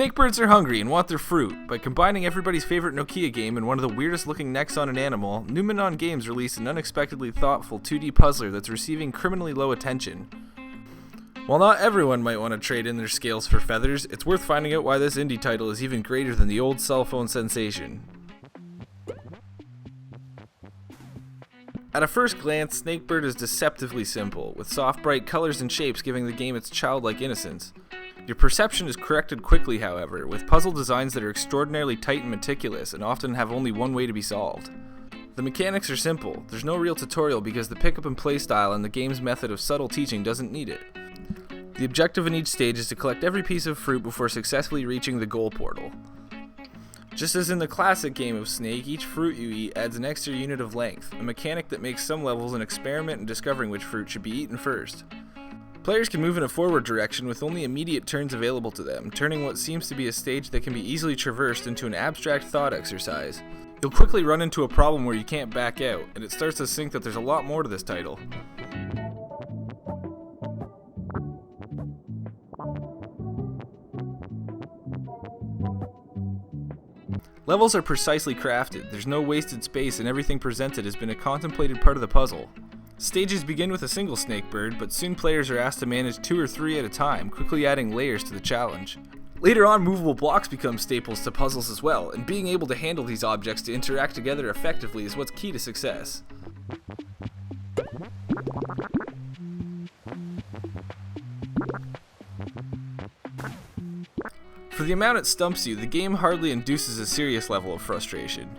Snakebirds are hungry and want their fruit. By combining everybody's favorite Nokia game and one of the weirdest looking necks on an animal, Noumenon Games released an unexpectedly thoughtful 2D puzzler that's receiving criminally low attention. While not everyone might want to trade in their scales for feathers, it's worth finding out why this indie title is even greater than the old cell phone sensation. At a first glance, Snakebird is deceptively simple, with soft bright colors and shapes giving the game its childlike innocence. Your perception is corrected quickly, however, with puzzle designs that are extraordinarily tight and meticulous and often have only one way to be solved. The mechanics are simple. There's no real tutorial because the pick up and play style and the game's method of subtle teaching doesn't need it. The objective in each stage is to collect every piece of fruit before successfully reaching the goal portal. Just as in the classic game of Snake, each fruit you eat adds an extra unit of length, a mechanic that makes some levels an experiment in discovering which fruit should be eaten first. Players can move in a forward direction with only immediate turns available to them, turning what seems to be a stage that can be easily traversed into an abstract thought exercise. You'll quickly run into a problem where you can't back out, and it starts to sink that there's a lot more to this title. Levels are precisely crafted, there's no wasted space, and everything presented has been a contemplated part of the puzzle. Stages begin with a single Snakebird, but soon players are asked to manage 2 or 3 at a time, quickly adding layers to the challenge. Later on, movable blocks become staples to puzzles as well, and being able to handle these objects to interact together effectively is what's key to success. For the amount it stumps you, the game hardly induces a serious level of frustration.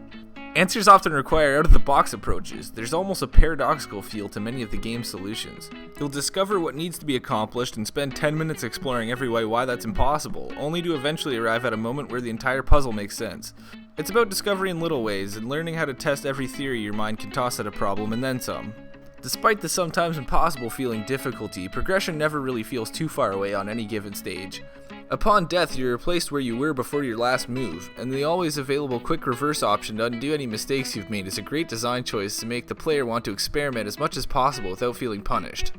Answers often require out-of-the-box approaches. There's almost a paradoxical feel to many of the game's solutions. You'll discover what needs to be accomplished and spend 10 minutes exploring every way why that's impossible, only to eventually arrive at a moment where the entire puzzle makes sense. It's about discovery in little ways and learning how to test every theory your mind can toss at a problem and then some. Despite the sometimes impossible feeling difficulty, progression never really feels too far away on any given stage. Upon death, you're replaced where you were before your last move, and the always available quick reverse option to undo any mistakes you've made is a great design choice to make the player want to experiment as much as possible without feeling punished.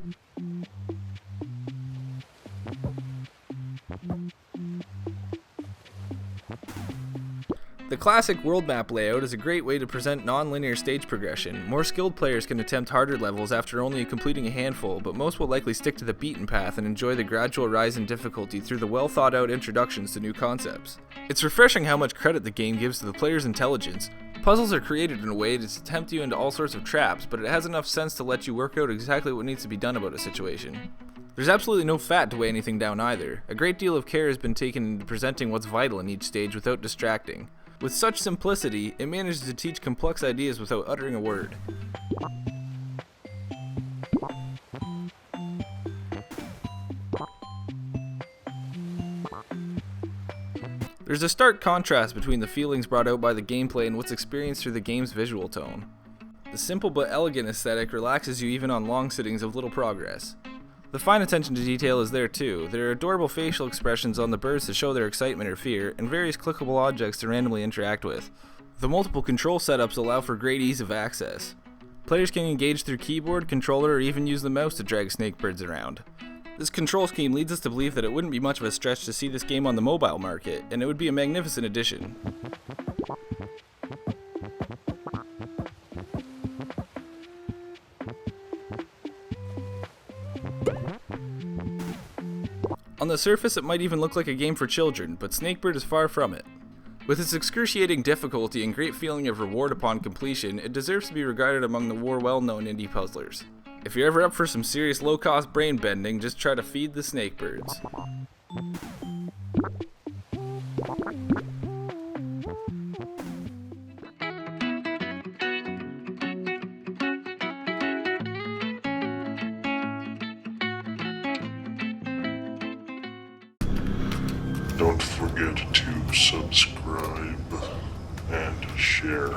The classic world map layout is a great way to present non-linear stage progression. More skilled players can attempt harder levels after only completing a handful, but most will likely stick to the beaten path and enjoy the gradual rise in difficulty through the well-thought-out introductions to new concepts. It's refreshing how much credit the game gives to the player's intelligence. Puzzles are created in a way to tempt you into all sorts of traps, but it has enough sense to let you work out exactly what needs to be done about a situation. There's absolutely no fat to weigh anything down either. A great deal of care has been taken into presenting what's vital in each stage without distracting. With such simplicity, it manages to teach complex ideas without uttering a word. There's a stark contrast between the feelings brought out by the gameplay and what's experienced through the game's visual tone. The simple but elegant aesthetic relaxes you even on long sittings of little progress. The fine attention to detail is there too. There are adorable facial expressions on the birds to show their excitement or fear, and various clickable objects to randomly interact with. The multiple control setups allow for great ease of access. Players can engage through keyboard, controller, or even use the mouse to drag Snakebirds around. This control scheme leads us to believe that it wouldn't be much of a stretch to see this game on the mobile market, and it would be a magnificent addition. On the surface, it might even look like a game for children, but Snakebird is far from it. With its excruciating difficulty and great feeling of reward upon completion, it deserves to be regarded among the more well-known indie puzzlers. If you're ever up for some serious low-cost brain bending, just try to feed the Snakebirds. Don't forget to subscribe and share.